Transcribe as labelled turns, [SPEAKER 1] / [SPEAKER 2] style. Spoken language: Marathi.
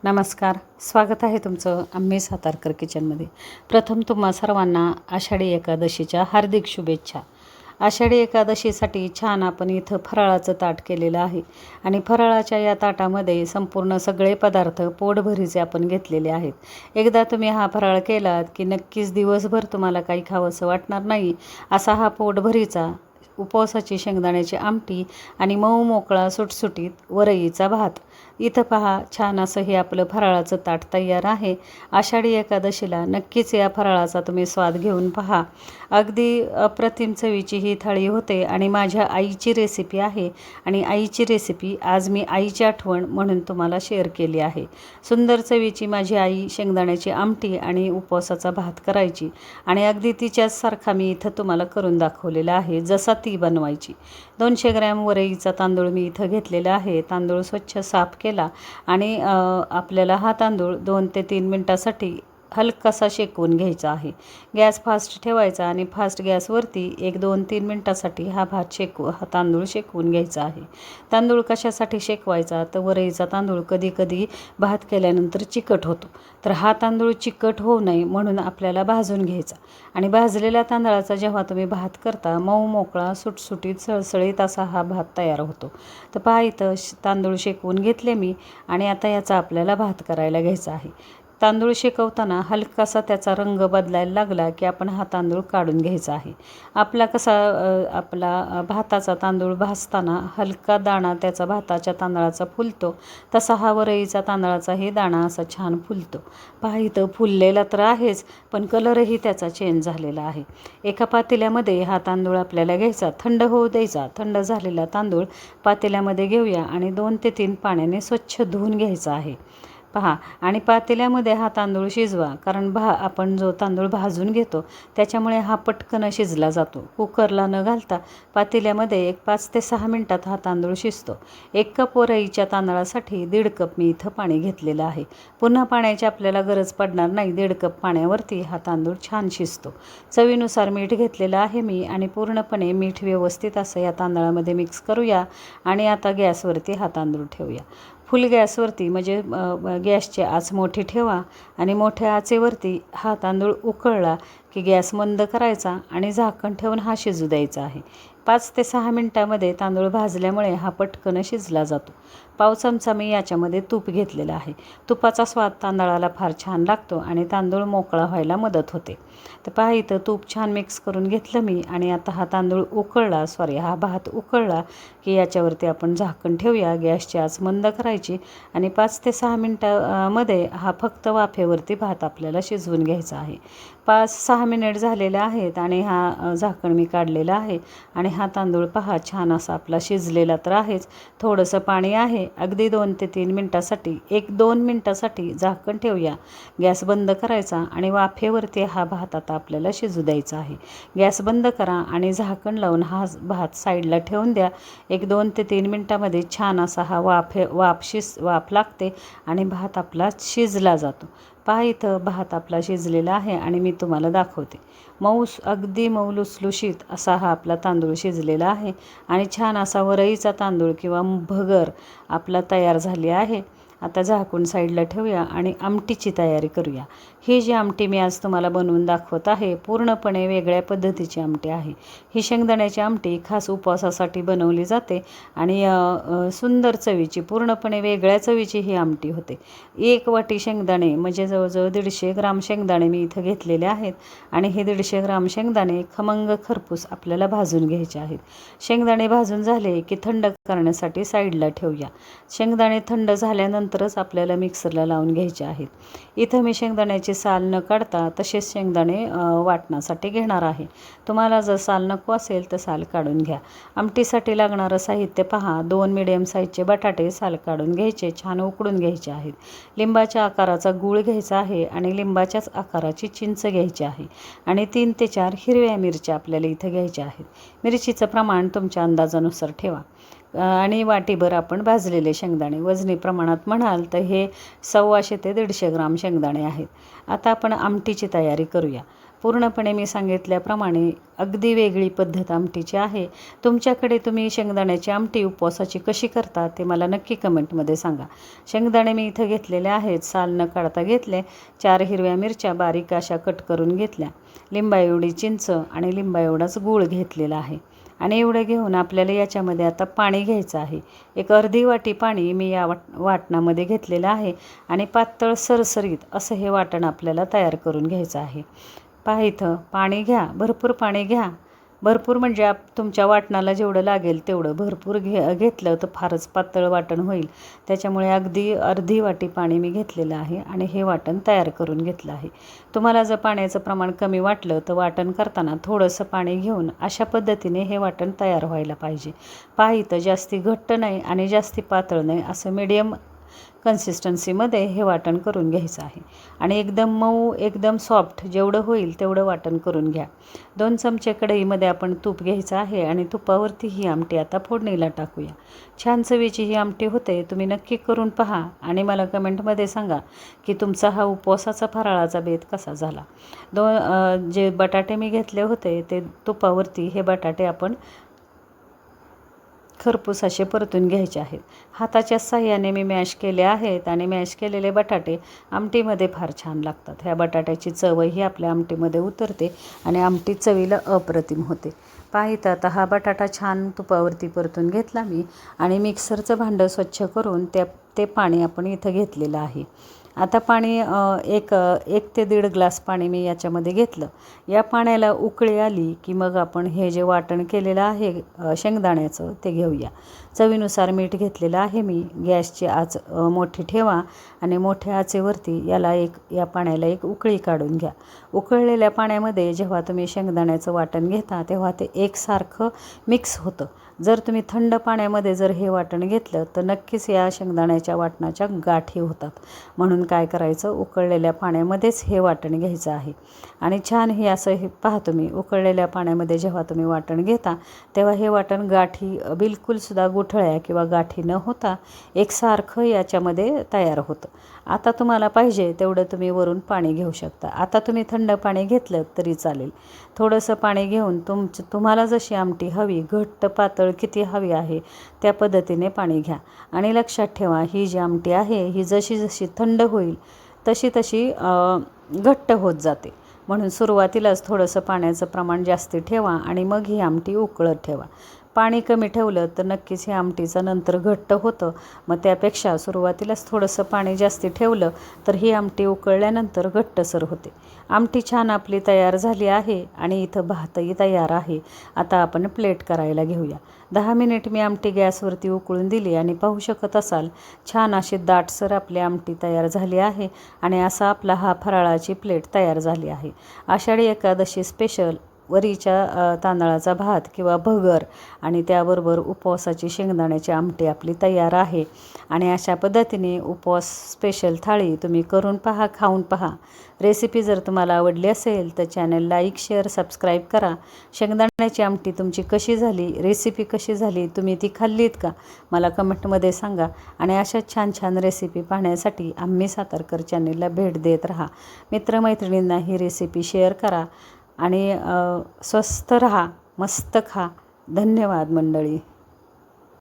[SPEAKER 1] नमस्कार, स्वागत आहे तुमचं आम्ही सातारकर किचनमध्ये। प्रथम तुम्हा सर्वांना आषाढी एकादशीच्या हार्दिक शुभेच्छा। आषाढी एकादशीसाठी छान आपण इथं फराळाचं ताट केलेलं आहे आणि फराळाच्या या ताटामध्ये संपूर्ण सगळे पदार्थ पोटभरीचे आपण घेतलेले आहेत। एकदा तुम्ही हा फराळ केलात की नक्कीच दिवसभर तुम्हाला काही खावंसं वाटणार नाही असा हा पोटभरीचा उपवासाची शेंगदाण्याची आमटी आणि मऊ मोकळा सुटसुटीत वरईचा भात। इथं पहा, छान असं हे आपलं फराळाचं ताट तयार आहे। आषाढी एकादशीला नक्कीच या फराळाचा तुम्ही स्वाद घेऊन पहा। अगदी अप्रतिम चवीची ही थाळी होते आणि माझ्या आईची रेसिपी आहे आणि आईची रेसिपी आज मी आईची आठवण म्हणून तुम्हाला शेअर केली आहे। सुंदर चवीची माझी आई शेंगदाण्याची आमटी आणि उपवासाचा भात करायची आणि अगदी तिच्याच सारखा मी इथं तुम्हाला करून दाखवलेला आहे जसा ती बनवायची। 200 ग्रॅम वरईचा तांदूळ मी इथं घेतलेला आहे। तांदूळ स्वच्छ साफ केला आणि आपल्याला हा तांदूळ 2 ते 3 मिनिटासाठी हलकासा शेकवून घ्यायचा आहे। गॅस फास्ट ठेवायचा आणि फास्ट गॅसवरती 1-2-3 मिनिटासाठी हा तांदूळ शेकवून घ्यायचा आहे। तांदूळ कशासाठी शेकवायचा तर वरईचा तांदूळ कधी कधी भात केल्यानंतर चिकट होतो, तर हा तांदूळ चिकट होऊ नये म्हणून आपल्याला भाजून घ्यायचा आणि भाजलेल्या तांदळाचा जेव्हा तुम्ही भात करता मऊ मोकळा सुटसुटीत सळसळीत असा हा भात तयार होतो। तर पहा, इथं तांदूळ शेकवून घेतले मी आणि आता याचा आपल्याला भात करायला घ्यायचा आहे। तांदूळ शेकवताना हलकासा त्याचा रंग बदलायला लागला की आपण हा तांदूळ काढून घ्यायचा आहे। आपला भाताचा तांदूळ भाजताना हलका दाणा त्याचा भाताच्या तांदळाचा फुलतो, तसा हा वरईचा तांदळाचा हे दाणा असा छान फुलतो। पहा, इथं फुललेला तर आहेच पण कलरही त्याचा चेंज झालेला आहे। एका पातेल्यामध्ये हा तांदूळ आपल्याला घ्यायचा, थंड होऊ द्यायचा। थंड झालेला तांदूळ पातेल्यामध्ये घेऊया आणि 2 ते 3 पाण्याने स्वच्छ धुवून घ्यायचा आहे। पहा, आणि पातेल्यामध्ये हा तांदूळ शिजवा, कारण आपण जो तांदूळ भाजून घेतो त्याच्यामुळे हा पटकन शिजला जातो। कुकरला न घालता पातेल्यामध्ये 5 ते 6 मिनिटात हा तांदूळ शिजतो। 1 कप वरईच्या तांदळासाठी 1.5 कप मी इथं पाणी घेतलेलं आहे। पुन्हा पाण्याची आपल्याला गरज पडणार नाही। 1.5 कप पाण्यावरती हा तांदूळ छान शिजतो। चवीनुसार मीठ घेतलेलं आहे मी आणि पूर्णपणे मीठ व्यवस्थित असं या तांदळामध्ये मिक्स करूया आणि आता गॅसवरती हा तांदूळ ठेवूया। फुल गॅसवरती, म्हणजे गॅसची आच मोठी ठेवा आणि मोठ्या आचेवरती हा तांदूळ उकळला की गॅस मंद करायचा आणि झाकण ठेवून हा शिजू द्यायचा आहे। 5 ते 6 मिनिटामध्ये तांदूळ भाजल्यामुळे हा पटकन शिजला जातो। पाव चमचा मी याच्यामध्ये तूप घेतलेला आहे। तुपाचा स्वाद तांदळाला फार छान लागतो आणि तांदूळ मोकळा व्हायला मदत होते। तर पहा, इथं तूप छान मिक्स करून घेतलं मी आणि आता हा हा भात उकळला की याच्यावरती आपण झाकण ठेवूया। गॅसची आच मंद करायची आणि 5 ते 6 मिनिटामध्ये हा फक्त वाफेवरती भात आपल्याला शिजवून घ्यायचा आहे। 5-6 मिनिट झालेले आहेत आणि हा झाकण मी काढलेलं आहे आणि हा तांदूळ पहा छान असा आपला शिजलेला तर आहेच, थोडंसं पाणी आहे। अगदी 2 ते 3 मिनिटासाठी 1-2 मिनिटासाठी झाकण ठेवूया। गॅस बंद करायचा आणि वाफेवरती हा भात आता आपल्याला शिजू द्यायचा आहे। गॅस बंद करा आणि झाकण लावून हा भात साईडला ठेवून द्या। 1-2 ते 3 मिनिटामध्ये छान असा हा वाफ लागते आणि भात आपला शिजला जातो। पहा, इथं भात आपला शिजलेला आहे आणि मी तुम्हाला दाखवते। अगदी मऊ लुसलुशीत असा हा आपला तांदूळ शिजलेला आहे आणि छान असा वरईचा तांदूळ किंवा भगर आपला तयार झाली आहे। आता झाकून साईडला ठेवूया आणि आमटीची तयारी करूया। ही जी आमटी मी आज तुम्हाला बनवून दाखवत आहे पूर्णपणे वेगळ्या पद्धतीची आमटी आहे। ही शेंगदाण्याची आमटी खास उपवासासाठी बनवली जाते आणि सुंदर चवीची, पूर्णपणे वेगळ्या चवीची ही आमटी होते। 1 वाटी शेंगदाणे, म्हणजे जवळजवळ 150 ग्राम शेंगदाणे मी इथं घेतलेले आहेत आणि हे 150 ग्राम शेंगदाणे खमंग खरपूस आपल्याला भाजून घ्यायचे आहेत। शेंगदाणे भाजून झाले की थंड करण्यासाठी साईडला ठेवूया। शेंगदाणे थंड झाल्यानंतरच आपल्याला मिक्सरला लावून घ्यायचे आहेत। इथं मी शेंगदाण्याची साल न काढता तसेच शेंगदाणे वाटण्यासाठी घेणार आहे। तुम्हाला जर साल नको असेल तर साल काढून घ्या। आमटीसाठी लागणारं साहित्य पहा, 2 मिडियम साईजचे बटाटे साल काढून घ्यायचे, छान उकडून घ्यायचे आहेत। लिंबाच्या आकाराचा गूळ घ्यायचा आहे आणि लिंबाच्याच आकाराची चिंच घ्यायची आहे आणि 3 ते 4 हिरव्या मिरच्या आपल्याला इथं घ्यायच्या आहेत। मिरचीचं प्रमाण तुमच्या अंदाजानुसार ठेवा आणि वाटीभर आपण भाजलेले शेंगदाणे, वजनी प्रमाणात म्हणाल तर हे 125 ते 150 ग्राम शेंगदाणे आहेत। आता आपण आमटीची तयारी करूया। पूर्णपणे मी सांगितल्याप्रमाणे अगदी वेगळी पद्धत आमटीची आहे. तुमच्याकडे तुम्ही शेंगदाण्याची आमटी उपवासाची कशी करता ते मला नक्की कमेंटमध्ये सांगा. शेंगदाणे मी इथं घेतलेले आहेत, साल न काढता घेतले. 4 हिरव्या मिरच्या बारीक अशा कट करून घेतल्या. लिंबा एवढी चिंच आणि लिंबा एवढाच गूळ घेतलेला आहे. आणि एवढं घेऊन आपल्याला याच्यामध्ये आता पाणी घ्यायचं आहे. एक अर्धी वाटी पाणी मी या वाटणामध्ये घेतलेलं आहे आणि पातळ सरसरीत असं हे वाटण आपल्याला तयार करून घ्यायचं आहे. पहा इथं पाणी घ्या, भरपूर पाणी घ्या. भरपूर म्हणजे तुमच्या वाटणाला जेवढं लागेल तेवढं भरपूर घेतलं तर फारच पातळ वाटण होईल. त्याच्यामुळे अगदी अर्धी वाटी पाणी मी घेतलेलं आहे आणि हे वाटण तयार करून घेतलं आहे. तुम्हाला जर पाण्याचं प्रमाण कमी वाटलं तर वाटण करताना थोडंसं पाणी घेऊन अशा पद्धतीने हे वाटण तयार व्हायला पाहिजे. पहा इथं जास्ती घट्ट नाही आणि जास्ती पातळ नाही, असं मीडियम कन्सिस्टन्सीमध्ये हे वाटण करून घ्यायचं आहे. आणि एकदम मऊ, एकदम सॉफ्ट जेवढं होईल तेवढं वाटण करून घ्या. 2 चमचे कढईमध्ये आपण तूप घ्यायचं आहे आणि तुपावरती ही आमटी आता फोडणीला टाकूया. छान चवीची ही आमटी होते. तुम्ही नक्की करून पहा आणि मला कमेंटमध्ये सांगा की तुमचा हा उपवासाचा फराळाचा बेत कसा झाला. जे बटाटे मी घेतले होते ते तुपावरती हे बटाटे आपण खरपूस असे परतून घ्यायचे आहेत. हाताच्या साह्याने मी मॅश केले आहेत आणि मॅश केलेले बटाटे आमटीमध्ये फार छान लागतात. ह्या बटाट्याची चवही आपल्या आमटीमध्ये उतरते आणि आमटी चवीला अप्रतिम होते. पाहिलं आता हा बटाटा छान तुपावरती परतून घेतला मी आणि मिक्सरचं भांडं स्वच्छ करून ते पाणी आपण इथं घेतलेलं आहे. आता पाणी एक ते 1.5 ग्लास पाणी मी याच्यामध्ये घेतलं. या पाण्याला उकळी आली की मग आपण हे जे वाटण केलेलं आहे शेंगदाण्याचं ते घेऊया. चवीनुसार मीठ घेतलेलं आहे मी. गॅसची आच मोठी ठेवा आणि मोठ्या आचेवरती या पाण्याला एक उकळी काढून घ्या. उकळलेल्या पाण्यामध्ये जेव्हा तुम्ही शेंगदाण्याचं वाटण घेता तेव्हा ते एकसारखं मिक्स होतं. जर तुम्ही थंड पाण्यामध्ये जर हे वाटण घेतलं तर नक्कीच या शेंगदाण्याच्या वाटणाच्या गाठी होतात. म्हणून काय करायचं, उकळलेल्या पाण्यामध्येच हे वाटण घ्यायचं आहे. आणि छान हे असं हे पहा तुम्ही उकळलेल्या पाण्यामध्ये जेव्हा तुम्ही वाटण घेता तेव्हा हे वाटण गाठी बिलकुलसुद्धा गुठळ्या किंवा गाठी न होता एकसारखं याच्यामध्ये तयार होतं. आता तुम्हाला पाहिजे तेवढं तुम्ही वरून पाणी घेऊ शकता. आता तुम्ही थंड पाणी घेतलं तरी चालेल. थोडंसं पाणी घेऊन तुम्हाला जशी आमटी हवी, घट्ट पातळ किती हवी आहे त्या पद्धतीने पाणी घ्या. आणि लक्षात ठेवा ही जी आमटी आहे ही जशी जशी थंड होईल तशी तशी घट्ट होत जाते. म्हणून सुरुवातीलाच थोडंसं पाण्याचं प्रमाण जास्ती ठेवा आणि मग ही आमटी उकळत ठेवा. पाणी कमी ठेवलं तर नक्कीच हे आमटीचं नंतर घट्ट होतं. मग त्यापेक्षा सुरुवातीलाच थोडंसं पाणी जास्ती ठेवलं तर ही आमटी उकळल्यानंतर घट्टसर होते. आमटी छान आपली तयार झाली आहे आणि इथं भातही तयार आहे. आता आपण प्लेट करायला घेऊया. 10 मिनिट मी आमटी गॅसवरती उकळून दिली आणि पाहू शकत असाल छान अशी दाटसर आपली आमटी तयार झाली आहे आणि असा आपला हा फराळाची प्लेट तयार झाली आहे. आषाढी एकादशी स्पेशल वरीच्या तांदळाचा भात किंवा भगर आणि त्याबरोबर उपवासाची शेंगदाण्याची आमटी आपली तयार आहे. आणि अशा पद्धतीने उपवास स्पेशल थाळी तुम्ही करून पहा, खाऊन पहा. रेसिपी जर तुम्हाला आवडली असेल तर चॅनल लाईक, शेअर, सबस्क्राईब करा. शेंगदाण्याची आमटी तुमची कशी झाली, रेसिपी कशी झाली, तुम्ही ती खाल्लीत का मला कमेंटमध्ये सांगा. आणि अशा छान छान रेसिपी पाहण्यासाठी आम्ही सातारकर चॅनलला भेट देत राहा. मित्रमैत्रिणींना ही रेसिपी शेअर करा आणि स्वस्थ रहा, मस्त खा. धन्यवाद मंडळी.